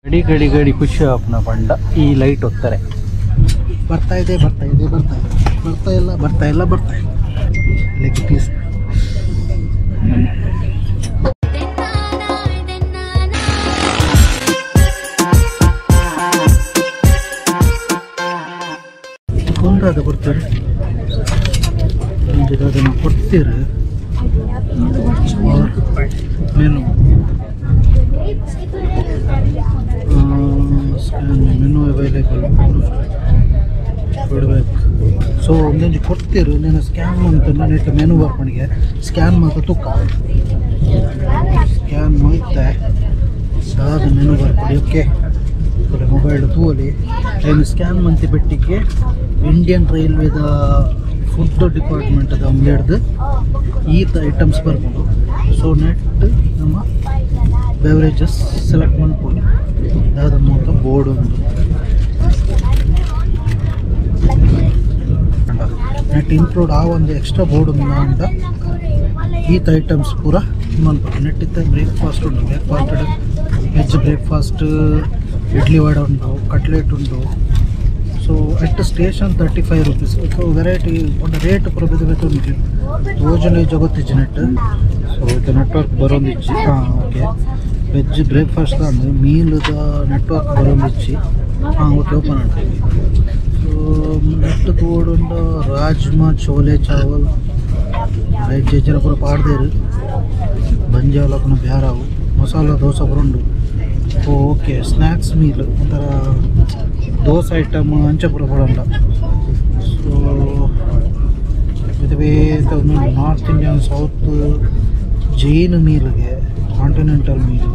ಗಡಿ ಗಡಿ ಗಡಿ ಖುಷಿ ಅಪ್ಪನ ಬಂಡ ಈ ಲೈಟ್ ಹೋಗ್ತಾರೆ ಬರ್ತಾ ಇದೆ ಬರ್ತಾ ಇದೆ ಬರ್ತಾ ಇದೆ ಬರ್ತಾ ಇಲ್ಲ ಬರ್ತಾ ಇಲ್ಲ ಬರ್ತಾ ಇಲ್ಲ ಲೆಗ್ ಪೀಸ್ ಕೊಂಡಾದ ಬರ್ತಾರೆ ಅದನ್ನು ಕೊಡ್ತೀರ ಮೆನು ಮೆನು ಅವೈಲೇಬಲ್ ಕೊಡ್ಬೇಕು ಸೊ ಒಂದೊಂದು ಕೊಡ್ತೀರು ನೀನು ಸ್ಕ್ಯಾನ್ ಅಂತ ನೆಟ್ ಮೆನು ಬರ್ಪಣಿಗೆ ಸ್ಕ್ಯಾನ್ ಮಾತ್ರ ತುಕ್ಕ ಸ್ಕ್ಯಾನ್ ಮಾಡ್ತೆ ಸಾದ ಮೆನು ಬರ್ಪಡಿ ಓಕೆ ಮೊಬೈಲ್ ತೂಲಿ ಏನು ಸ್ಕ್ಯಾನ್ ಮಂತಿ ಬೆಟ್ಟಿಗೆ ಇಂಡಿಯನ್ ರೈಲ್ವೇದ ಫುಡ್ ಡಿಪಾರ್ಟ್ಮೆಂಟದ ಹಿಡ್ದು ಈ ಐಟಮ್ಸ್ ಬರ್ಬೋದು ಸೊ ನೆಟ್ ನಮ್ಮ ಬೆವರೇಜಸ್ ಸೆಲೆಕ್ಟ್ ಮಾಡ್ಬೋದು ಅದಾದ ಮೂಲಕ ಬೋರ್ಡ್ ಒಂದು ನೆಟ್ ಇನ್ಕ್ಲೂಡ್ ಆ ಒಂದು ಎಕ್ಸ್ಟ್ರಾ ಬೋರ್ಡ್ ಉಂಟ ಈತ ಐಟಮ್ಸ್ ಪೂರ ಮಾಡ್ಬೋದು ನೆಟ್ ಇತ್ತ ಬ್ರೇಕ್ಫಾಸ್ಟ್ ಉಂಟು breakfast veg breakfast idli vada ಉಂಟು ಕಟ್ಲೆಟ್ ಉಂಟು so at station 35 rupees so variety ಒಂದು ರೇಟ್ ಪೂರ ಬೇರೆ ಬೇರೆ ಉಂಟು ಯೋಜನೆ ಜಗತ್ತಿಜ್ಜಿ ನೆಟ್ ಸೊ ಇದು ನೆಟ್ವರ್ಕ್ ಬರೋಂದಿಚ್ಚಿ ಹಾಂ ಓಕೆ ವೆಜ್ ಬ್ರೇಕ್ಫಾಸ್ಟ್ ಅಂದ್ರೆ ಮೀಲ್ದ ನೆಟ್ವರ್ಕ್ ಬರೋಂದಿಚ್ಚಿ ಹಾಂ ಓಕೆ ಓಪನ್ ಉಂಟು ಸೊ ನೆಟ್ ತೋಡುಂಡು ರಾಜ್ಮಾ ಚೋಲೆ ಚಾವಲ್ ವೆಜ್ ಜನ ಪೂರ ಪಾಡ್ದೇರು ಬಂಜಾವಲಕ್ಕನ ಬ್ಯಾರಾವು ಮಸಾಲ ದೋಸೆ ಪೂರ ಉಂಡು ಓಕೆ ಸ್ನ್ಯಾಕ್ಸ್ ಮೀಲ್ ಒಂಥರ ದೋಸೆ ಐಟಮ್ ಅಂಚಪುರ ಪಡಂಡ ಸೊ ಬೇತ ನಾರ್ತ್ ಇಂಡಿಯನ್ ಸೌತ್ ಜೈನ್ ಮೀಲ್ಗೆ continental meal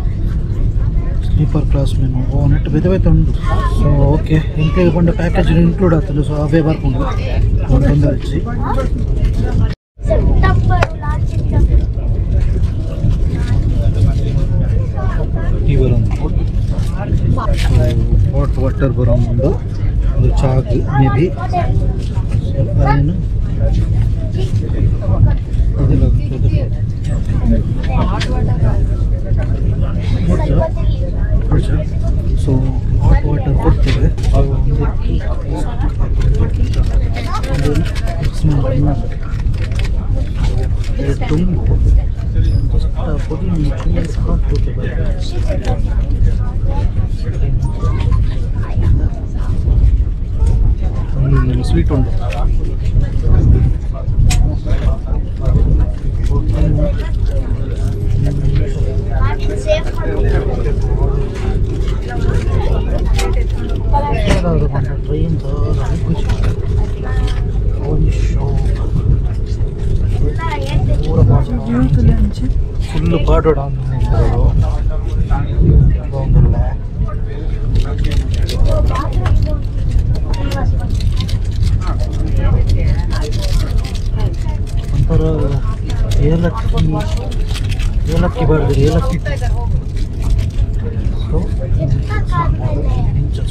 sleeper class menu ಓ ನೆಟ್ ಬೇತೆ ಬೇತೆ ಉಂಟು ಸೊ ಓಕೆ ಇಂಕ್ಲೂಡ್ ಬಂದು ಪ್ಯಾಕೇಜ್ ಇನ್ಕ್ಲೂಡ್ ಆಗ್ತದೆ ಸೊ ಅವೇ ಬರ್ಕೊಂಡು ಒಂದು ಹಚ್ಚಿ ಟೀ ಬರೋದು ಹಾಟ್ ವಾಟರ್ ಬರೋದು ಒಂದು ಚಾಗ್ ಮೇ ಬಿ ಅದೇನು ಸೊ ಹಾಟ್ ವಾಟರ್ ಕೊಡ್ತೇವೆ ತುಂಬ ಪುಡಿ ಸ್ವೀಟ್ ಉಂಟು ಟ್ರೈನ್ ಫುಲ್ ಪಾಡೋಡ ಒಂಥರ ಏಲಕ್ಕಿ ಬಾರ್ದು ಏಲಕ್ಕಿ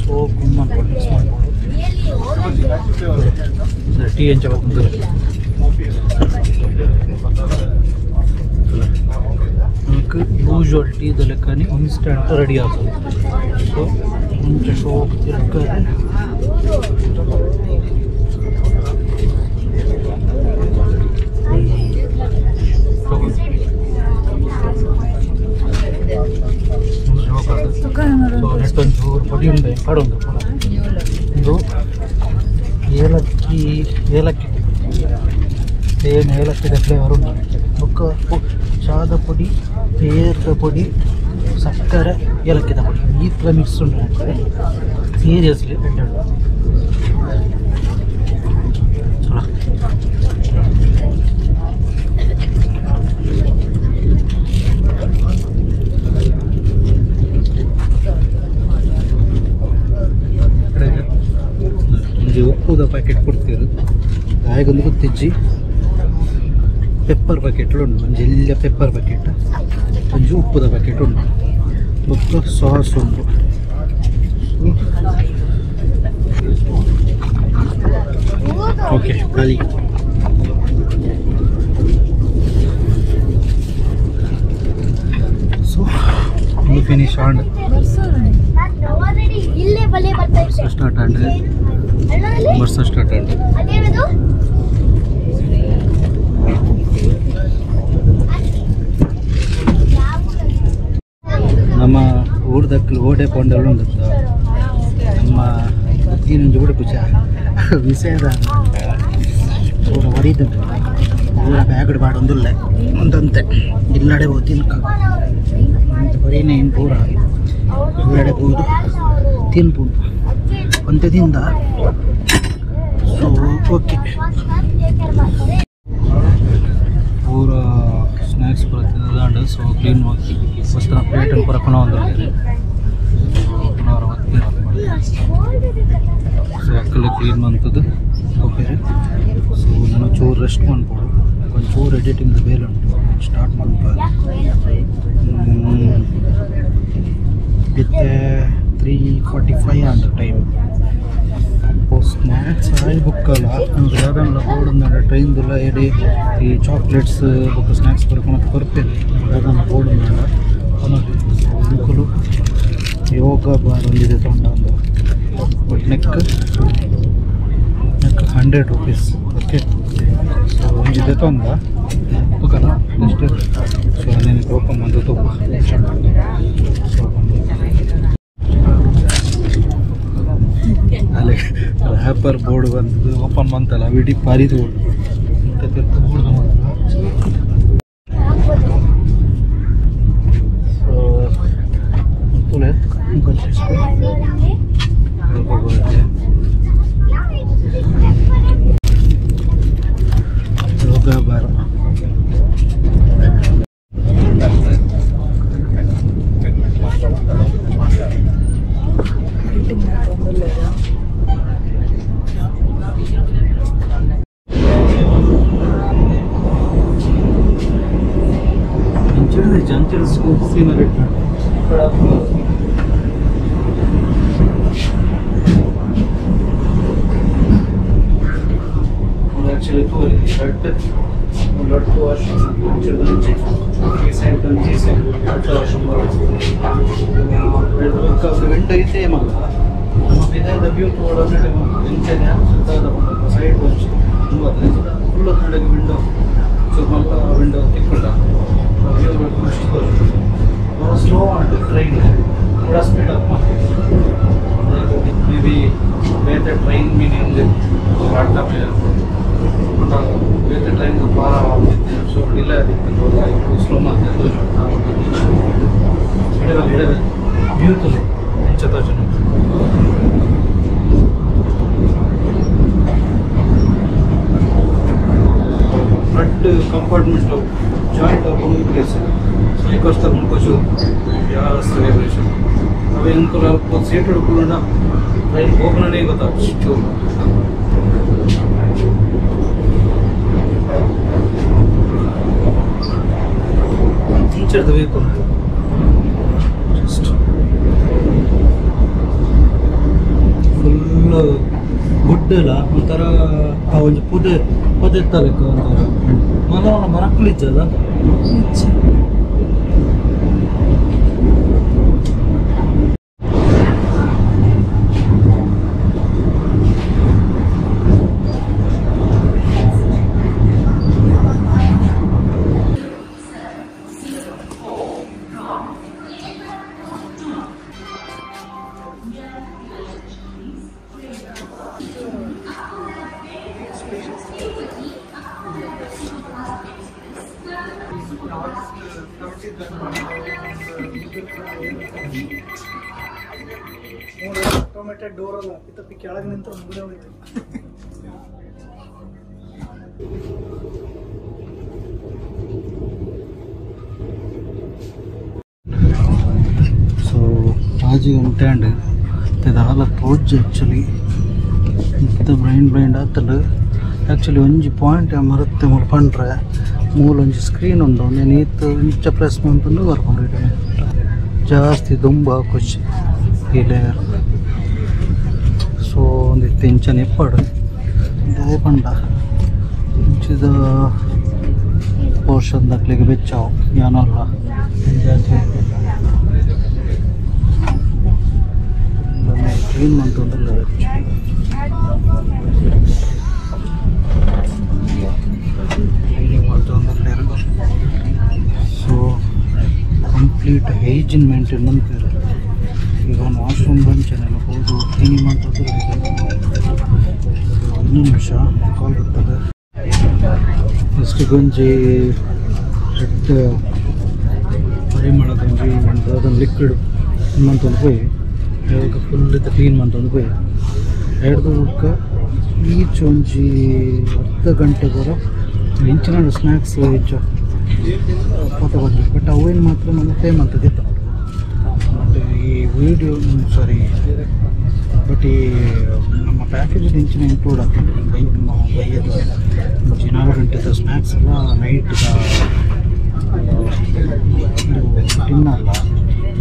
ಸೊ ಗುಮ್ಮ ಮಿಕ್ಸ್ ಮಾಡ್ಬೋದು ಟೀ ಎಂಚ ಬಂದು നമുക്ക് യൂഷ്വൽ ടീ ಲೆಕ್ಕನೆ ಇನ್ಸ್ಟಂಟ್ ರೆಡಿ ಆಗ್ತದೆ ಸೊ ಮುಂಚೆ ಶೋಕ್ ತಿರ್ಗದೆ ನೆಟ್ಟೊಂಚೂರು ಪೊಡಿ ಉಂಡೆ ಕಡೊಂದು ಒಂದು ಏಲಕ್ಕಿ ಸೇಮ್ ಏಲಕ್ಕಿದ ಫ್ಲೇವರ್ ಉಂಟು ಬೊಕ್ಕ ಚಾದ ಪೊಡಿ ಏರ್ದ ಪೊಡಿ ಸಕ್ಕರೆ ಏಲಕ್ಕಿದ ಪೊಡಿ ಈ ಥರ ಮಿಕ್ಸ್ ಉಂಟು ಸೀರಿಯಸ್ಲಿ ಚಲೋ ಉಪ್ಪುದ ಪ್ಯಾಕೆಟ್ ಕೊಡ್ತೀರು ಹಾಗೊಂದು ಗೊತ್ತಿಜ್ಜಿ ಪೆಪ್ಪರ್ ಪ್ಯಾಕೆಟ್ ಉಂಟು ಒಂದು ಎಲ್ಲ ಪೆಪ್ಪರ್ ಪ್ಯಾಕೆಟ್ ಒಂಚು ಉಪ್ಪುದ ಪ್ಯಾಕೆಟ್ ಉಂಟು ಮತ್ತು ಸಾಸ್ ಉಂಟು ಓಕೆ ಖಾಲಿ ಸೊ ಫಿನಿಶ್ ಆಂಡ್ ಸ್ಟಾರ್ಟ್ ಆಂಡೆ ವರ್ಷ ಸ್ಟಾರ್ಟ್ ಆಂಡೆ ನಮ್ಮ ಊರ್ದಕ್ಕಲು ಓಡೆ ಪೊಂಡಲು ಉಂಟು ನಮ್ಮ ಬುದ್ಧಿನೊಂದು ಕೂಡ ಪೂಜ ವಿಷಯದ ಊರ ವರಿದುಂಟು ಊರ ಬ್ಯಾಗಡ್ ಬಾಡೊಂದುಲ್ಲ ಒಂದಂತೆ ಇಲ್ಲಡೆ ಹೋಗಿ ತಿನ್ಕ ಬರೀನೇ ಏನು ಪೂರ ಇಲ್ಲಡೆ ಹೋದು ತಿನ್ಪುಂಡು ಒಂದದಿಂದ ಸೊ ಓಕೆ ಪೂರ ಸ್ನ್ಯಾಕ್ಸ್ ಬರ್ತದೆ ಸೊ ಕ್ಲೀನ್ ಮಾಡಿ ಫಸ್ಟ್ ಪ್ಲೇಟಲ್ಲಿ ಪರಕೋಣ ಒಂದು ಸೊ ಅಕ್ಕಲ್ಲ ಕ್ಲೀನ್ ಮಾಡ್ತದ್ದು ಓಕೆ ಸೊ ನಾನು ಚೂರು ರೆಸ್ಟ್ ಮಾಡ್ಬೋದು ಒಂಚೂರು ಎಡಿಟಿಂಗ್ ಬೇರೆ ಉಂಟು ಸ್ಟಾರ್ಟ್ ಮಾಡ್ಬೋದು ಮತ್ತೆ 3:45 ಅಂತ ಟೈಮ್ ಸ್ನ್ಯಾಕ್ಸ್ ಆಯಿ ಬುಕ್ಕಲ್ಲ ಅಂದ್ರೆ ಯಾವ್ದಲ್ಲ ಬೋರ್ಡ್ ಟ್ರೈನ್ದೆಲ್ಲ ಎಡಿ ಈ ಚಾಕ್ಲೇಟ್ಸ್ ಬುಕ್ ಸ್ನ್ಯಾಕ್ಸ್ ಬರ್ಕೊಂಡು ಬರ್ತೀನಿ ಯಾವ್ದನ್ನ ಬೋರ್ಡ್ ಅನುಕೂಲ ಯೋಗ ಬಾರ್ ಒಂದಿದೆ ತೊಗೊಂಡು but neck 100 rupees okay so ಒಂದಿದೆ ತೊಂದ ಓಕೆನಾ ಅಷ್ಟೇ ಸೊ నేను ಓಪನ್ ಮಾಡ್ದು ಅಲ್ಲಿ ರ್ಯಾಪರ್ ಬೋರ್ಡ್ ಬಂದು ಓಪನ್ ಮಾಡ್ತಲ್ಲ ವಿಡಿ ಪಾರಿದು ಬೋರ್ಡ್ ಸೊ ತುಲೆ ಯೋಗ ಬಾರ Junction school scenery. Actually, two slow on the train, speed up. Maybe where the train meaning the where the train the power so delay slow beautiful front compartment of joint of one place because the mucho ya celebration अब इनको आपको seat रुकना train open नहीं होता जो teacher दबे को just full good ला ಒಂತರ ಆ ಒಂದು ಪೊದೆ ತಲಕ ಒಂತರ ಮನವನ ಮನಕ್ಕಲಿದ್ದಲ್ಲ ಆಟೋಮೇಟೆಡ್ ಡೋರ್ ಅಲ್ಲ ಇತ್ತಪ್ಪಿ ಕೆಳಗೆ ನಿಂತ ಮುಗಿದ ಹೋಯ್ತು ಸೊ ಆಜಿ ಉಂಟಾಂಡ್ ಇದೆಲ್ಲ ತೋಜ್ ಆ್ಯಕ್ಚುಲಿ ಇಂಥ ಬ್ಲೈಂಡ್ ಆಗ್ತಲ್ಲ ಆ್ಯಕ್ಚುಲಿ ಒಂಜಿ ಪಾಯಿಂಟ್ ಮರುತ್ತೆ ಮುಲ್ಪಂಡ್ರೆ ಮೂಲೊಂಜಿ ಸ್ಕ್ರೀನ್ ಉಂಡು నేను ಈತ ಇಂಚ ಪ್ರೆಸ್ ಮಾಡ್ಕೊಂಡು ಬರ್ಕೊಂಡು ಜಾಸ್ತಿ ದುಂಬ ಖುಷಿ ಈ ಲೇಯರ್ ಸೊ ಒಂದಿತ್ತು ಇಂಚನ ಎಪ್ಪಡು ಇದೇ ಪಂಡ ಇಂಚಿದ ಪೋರ್ಷನ್ ದಕ್ಲಿಗೆ ಬೆಚ್ಚಾವು ಏನಲ್ಲ ಜಾಸ್ತಿ ಕ್ಲೀನ್ ಮಾಡ್ತಂದ್ರಲ್ಲ ಹೈಜಿನ್ ಮೇಂಟೈನ್ ಮಾಡ್ತಾರೆ. ಈಗ ಒಂದು ವಾಶ್ರೂಮ್ ಬಂಚನೆಲ್ಲ ಹೋದು ಕ್ಲೀನಿಂಗ್ ಮಾಡ್ತಾರೆ. ಇನ್ನೊಂದು ನಿಮಿಷ ಕಾಲ್ ಬರ್ತದೆ. ಫಸ್ಟ್ ಗಂಜಿ ರೆಡ್ ಪರಿಮಳ ಗಂಜಿ ಒಂದು ಅದನ್ನು ಲಿಕ್ವಿಡ್ ಮಂತೊಂದು ಹೋಯ್ ಇವಾಗ ಫುಲ್ ಇದು ಕ್ಲೀನ್ ಮಂತೊಂದು ಹೋಯ್ ಎರಡು ಈಚ್ ಒಂಜಿ ಅರ್ಧ ಗಂಟೆ ಬರ ಇಂಚಿನ ಸ್ನ್ಯಾಕ್ಸ್ ಹೆಚ್ಚು ಫೋಟೋ ಬರ್ತೀವಿ. ಬಟ್ ಅವೇನು ಮಾತ್ರ ನಮ್ಮ ಟೈಮ್ ಅಂತ ಇತ್ತು. ಬಟ್ ಈ ವಿಡಿಯೋ ಸಾರಿ ಬಟ್ ಈ ನಮ್ಮ ಪ್ಯಾಕೇಜಲ್ಲಿ ಇಂಚಿನ ಇನ್ಕ್ಲೂಡ್ ಆಗ್ತದೆ. ಬೈಯದು ಮುಂಚೆ 4 ಗಂಟೆದ ಸ್ನ್ಯಾಕ್ಸ್ ಎಲ್ಲ ನೈಟ್ದ ಡಿನ್ನಲ್ಲ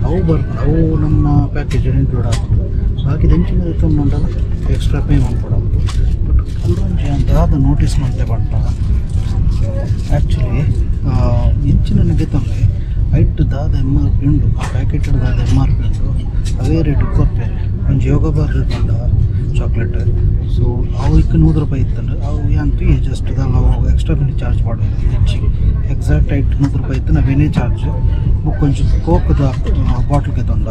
ಅವು ಬರ್ತವೆ. ಅವು ನಮ್ಮ ಪ್ಯಾಕೇಜಲ್ಲಿ ಇನ್ಕ್ಲೂಡ್ ಆಗ್ತದೆ. ಬಾಕಿ ಹೆಂಚಿನ ತಂದುಂಡಲ್ಲ ಎಕ್ಸ್ಟ್ರಾ ಪೇ ಮಾಡ್ಕೊಡೋದು. ಬಟ್ ಕೂಡೊಂಜಿ ಅಂತ ನೋಟಿಸ್ ಮಾಡ್ತೆ ಬಂಟ ಆ್ಯಕ್ಚುಲಿ ಹೆಂಚಿನ ತಂದರೆ ಐಟ್ ದಾದ MRP ಉಂಡು. ಆ ಪ್ಯಾಕೆಟ್ ದಾದ MRP ಉಂಡು. ಅವೇ ರೇಟ್ ಕೊಡ್ತಾರೆ. ಒಂದು ಯೋಗ ಬಾರ್ ಬಂದ ಚಾಕ್ಲೇಟ್ ಸೊ ಅವಕ್ಕೆ 100 ರೂಪಾಯಿ ಇತ್ತಂದ್ರೆ ಅವು ಏನಂತ ಜಸ್ಟ್ ಅದಲ್ಲ ಅವು ಎಕ್ಸ್ಟ್ರಾ ಬೆಲೆ ಚಾರ್ಜ್ ಮಾಡೋದು ಹೆಚ್ಚಿಗೆ. ಎಕ್ಸಾಕ್ಟ್ ಐಟ್ 100 ರೂಪಾಯಿ ಇತ್ತು ನಾವೇನೇ ಚಾರ್ಜ್ ಕೊಂಚ ಕೋಕದ ಬಾಟ್ಲ್ಗೆ ತೊಂದ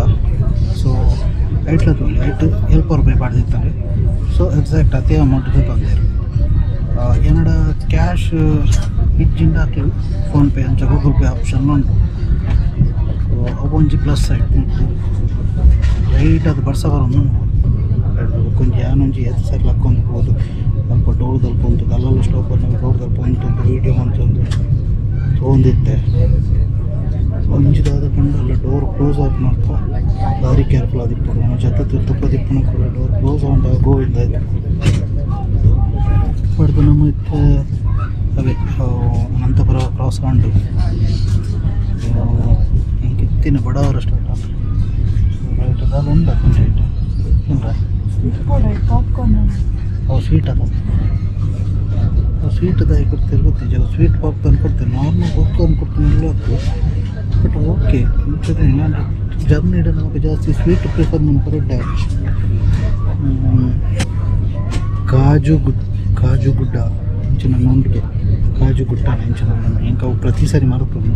ಸೊ ಐಟ್ಲ ತೊಂದು ಐಟ್ 70 ರೂಪಾಯಿ ಬಾಡ್ದಿತ್ತಂದ್ರೆ ಸೊ ಎಕ್ಸಾಕ್ಟ್ ಅದೇ ಅಮೌಂಟ್ಗೆ ತೊಂದಿರು. ಏನಡ ಕ್ಯಾಶ್ ಇಜ್ಜಿಂದ ಹಾಕಿ ಫೋನ್ಪೇ ಅಂಚ ಗೂಗಲ್ ಪೇ ಆಪ್ಷನ್ ಉಂಟು. ಸೊ ಅವೊಂಜಿ ಪ್ಲಸ್ ಸೈಡ್ ಉಂಟು ರೈಟ್ ಅದು ಬರ್ಸ ಬರೋದು ಕೊಂಚ ಏನೊಂಜಿ ಎತ್ತು ಸೈಡ್ ಹಾಕ್ಕೊಂಡು ಹೋದು ಸ್ವಲ್ಪ ಡೋರ್ದಲ್ಲಿ ಉಂಟು ಅಲ್ಲೆಲ್ಲ ಸ್ಟಾಪ್ ಬಂದಾಗ ಡೋರ್ದಲ್ಲಿ ಉಂಟು ವೀಡಿಯೋ ಅಂತಂದು ತೊಗೊಂಡಿದ್ದೆ. ಒಂಜಿದಾದ ಕಂಡು ಅಲ್ಲ ಡೋರ್ ಕ್ಲೋಸ್ ಆಗಿ ಮಾಡ್ಕೊ ಭಾರಿ ಕೇರ್ಫುಲ್ ಆದಿಪ್ಪು ಜೊತೆ ತುಪ್ಪದಿಪ್ಪನ ಕೂಡ ಡೋರ್ ಕ್ಲೋಸ್ ಆಗ ಗೋವಿಂದ ಆಯ್ತು ಪಡೆದು ನಮ್ಮ ಇತ್ತು ಅವೇ ಅನಂತಪುರ ಕ್ರಾಸ್ ಆಂಡು ಹಿಂಗೆ ಇತ್ತಿನ ಬಡವರ ಸ್ಟಾರ್ಟ್ ಆಗ್ತದೆ. ರೈಟ್ ಅದಾದ ಉಂಟು ಕೊಂಚ ಐಟು ಅವು ಸ್ವೀಟ್ ಅದ ಸ್ವೀಟ್ ಅದಾಗಿ ಕೊಡ್ತೀರಿ ಗೊತ್ತಿದೆ. ಸ್ವೀಟ್ ಪಾಪ್ಕಾರ್ನ್ ಕೊಡ್ತೀನಿ, ನಾರ್ಮಲ್ ಪಾಪ್ಕಾರ್ನ್ ಕೊಡ್ತೀನಿ ಎಲ್ಲ ಆಗ್ತದೆ. ಬಟ್ ಓಕೆ ನಾನು ಜರ್ನಿಡ ನಮಗೆ ಜಾಸ್ತಿ ಸ್ವೀಟ್ ಪ್ರಿಫರ್ ಮಾಡ್ತಾರೆ. ಡ್ಯಾಚ್ ಕಾಜು ಗುಡ್ಡ ಇಂಚಿನ ನೋಂಡಿಗೆ ಕಾಜು ಗುಡ್ಡ ಇಂಚಿನ ನೋಡಿ ಹಿಂಗೆ ಅವು ಪ್ರತಿ ಸಾರಿ ಮಾರುತ್ತದೆ.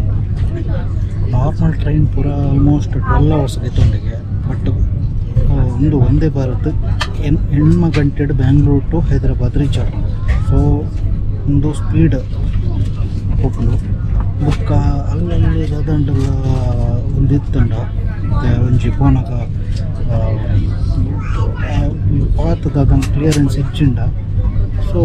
ನಾರ್ಮಲ್ ಟ್ರೈನ್ ಪೂರ ಆಲ್ಮೋಸ್ಟ್ 12 hours ತೊಂದಿಗೆ. ಬಟ್ ಒಂದೇ ಭಾರತ್ ಹೆಣ್ಮ ಗಂಟೆಡ್ ಬ್ಯಾಂಗ್ಳೂರ್ ಟು ಹೈದರಾಬಾದ್ ರೀಚ್ ಆಗ್ತದೆ. ಸೊ ಒಂದು ಸ್ಪೀಡ್ ಹೋಗ್ಲು ಬುಕ್ಕ ಅಲ್ಲಿ ಅದಂಡೆಲ್ಲ ಒಂದು ಇತ್ತಂಡ ಮತ್ತು ಒಂಜಿ ಫೋನಾಗ ಪಾತದ ಅದನ್ನು ಕ್ಲಿಯರೆನ್ಸ್ ಇಚ್ಚಿಂಡ. ಸೊ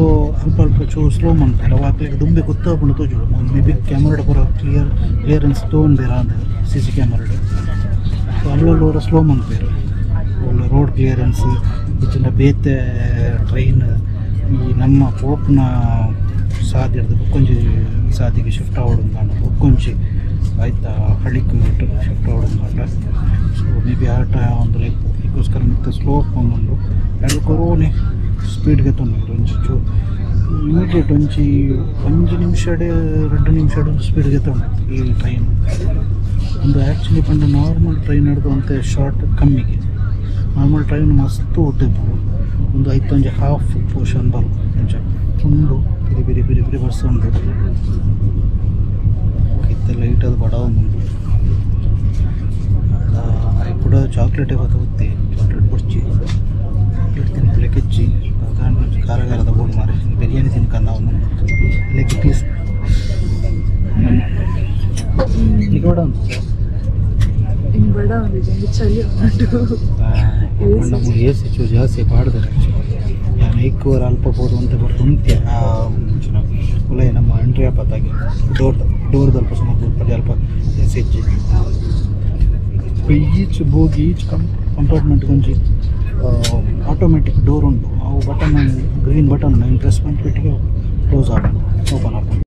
ಅಲ್ಪ ಸ್ಲೋ ಮಾಡ್ತಾರೆ ಅವಾಗಲಿಗೆ ದುಂಬೆ ಗೊತ್ತಾಗ್ಬಿಟ್ಟು ತೋಜೋಳು ಮೇ ಬಿ ಕ್ಯಾಮ್ರಾಡ ಪೂರ ಕ್ಲಿಯರೆನ್ಸ್ ತೊಗೊಂಡಿರ ಅಂದರೆ CC ಕ್ಯಾಮ್ರಾಡ್. ಸೊ ಅಲ್ಲವರ ಸ್ಲೋ ಮಾಡ್ತಾರೆ ಒಳ್ಳೆ ರೋಡ್ ಕ್ಲಿಯರೆನ್ಸ್ ಹೆಚ್ಚಿನ ಬೇತೆ ಟ್ರೈನ್ ಈ ನಮ್ಮ ಪೋಪ್ನ ಸಾದಿರ್ದು ಬುಕ್ಕೊಂಜಿ ಸಾದಿಗೆ ಶಿಫ್ಟ್ ಆವಡು ಕಾಂಡ ಬುಕ್ಕೊಂಜಿ ಆಯ್ತಾ ಹಳ್ಳಿಗೆ ಶಿಫ್ಟ್ ಆವಡು ಕಾಂಡ. ಸೊ ಮೇ ಬಿ ಆಟ ಒಂದು ಲೈಕ್ ಇದಕ್ಕೋಸ್ಕರ ಮತ್ತೆ ಸ್ಲೋ ಒಂದು ಎರಡು ಕೊರೋನೆ ಸ್ಪೀಡ್ಗೆ ತೊಂದರೆ ಒಂಚು ಇಮಿಡಿಯೇಟ್ ಒಂಜಿ 1 ನಿಮಿಷ 2 ನಿಮಿಷ ಒಂದು ಸ್ಪೀಡ್ಗೆ ತೊಗೊಂಡು ಈ ಟ್ರೈನ್ ಒಂದು ಆ್ಯಕ್ಚುಲಿ ಬಂದು ನಾರ್ಮಲ್ ಟ್ರೈನ್ ಹಿಡಿದು ಅಂತೆ ಶಾರ್ಟ್ ಕಮ್ಮಿಗೆ. ನಾರ್ಮಲ್ ಟ್ರೈನ್ ಮಸ್ತು ಉದ್ದಿಪ್ಪು ಒಂದು 5 ಹಾಫ್ ಪೋರ್ಷನ್ ಬರು ಮುಂಚೆ ಉಂಡು ಬಿರಿ ಬಸ್ ಉಂಡು ಇತ್ತೆಲ್ಲ ಲೈಟದು ಬಡ ಉಂಡು ಕೂಡ ಚಾಕ್ಲೇಟೇ ಗೊತ್ತಾಗುತ್ತೆ. ಚಾಕ್ಲೇಟ್ ಕೊಡ್ಚಿ ಚಾಕ್ಲೇಟ್ ತಿನ್ಕೊಳ್ಳಿ ಕೆಚ್ಚಿ ಖಾರದ ಬೋರ್ಡ್ ಮಾರಿ ಬಿರಿಯಾನಿ ತಿನ್ಕೊಂಡು ನಾವು ಲೆಗ್ ಪೀಸ್ ಈಗ ಬಡ ನಮ್ಮ ಎಸಿ ಚೂ ಜಾಸ್ತಿ ಪಾಡ್ದಾರೆ ನಾನು ఎక్కువ ಅಲ್ಪಬೋದು ಅಂತ ಬರ್ತು ಉಂತ್ಯ ಮುಂಚಿನ ಒಳ್ಳೆ ನಮ್ಮ ಎಂಟ್ರಿ ಆಪತ್ತಾಗಿ ಡೋರ್ ಅಲ್ಪ ಸುಮಾರು ಅಲ್ಪ ಎಸಿ ಹೆಚ್ಚಿ ಈಚ್ ಬೋಗಿ ಈಚ್ ಕಂಪಾರ್ಟ್ಮೆಂಟ್ ಕೊಂಚಿ ಆಟೋಮೆಟಿಕ್ ಡೋರ್ ಉಂಟು ಅವು ಬಟನ್ ಗ್ರೀನ್ ಬಟನ್ ಪ್ರೆಸ್ ಮಾಡಿಬಿಟ್ಟಿಗೆ ಕ್ಲೋಸ್ ಆಗ ಓಪನ್ ಆಗ್ತದೆ.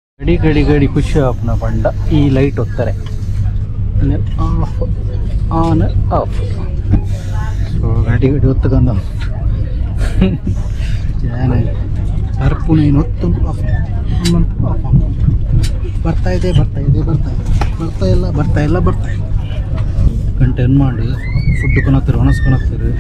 ಗಡಿ ಖುಷಿ ಆಪ್ನ ಬಂಡ ಈ ಲೈಟ್ ಒತ್ತಾರೆ ಆಫ್ ಆನ್ ಆಫ್. ಸೊ ಗಡಿ ಒತ್ತಗಂದ ಏನೇ ಅರ್ಪುಣ ಏನು ಒತ್ತೊಂದು ಆಫ್ ಆಫ್ ಬರ್ತಾ ಇದೆ ಬರ್ತಾ ಇಲ್ಲ ಗಂಟೆ ಏನು ಮಾಡಿ ಫುಡ್ ಕೊನತ್ತೀರಿ ಒಣಸ್ಕೊನತ್ತೀರಿ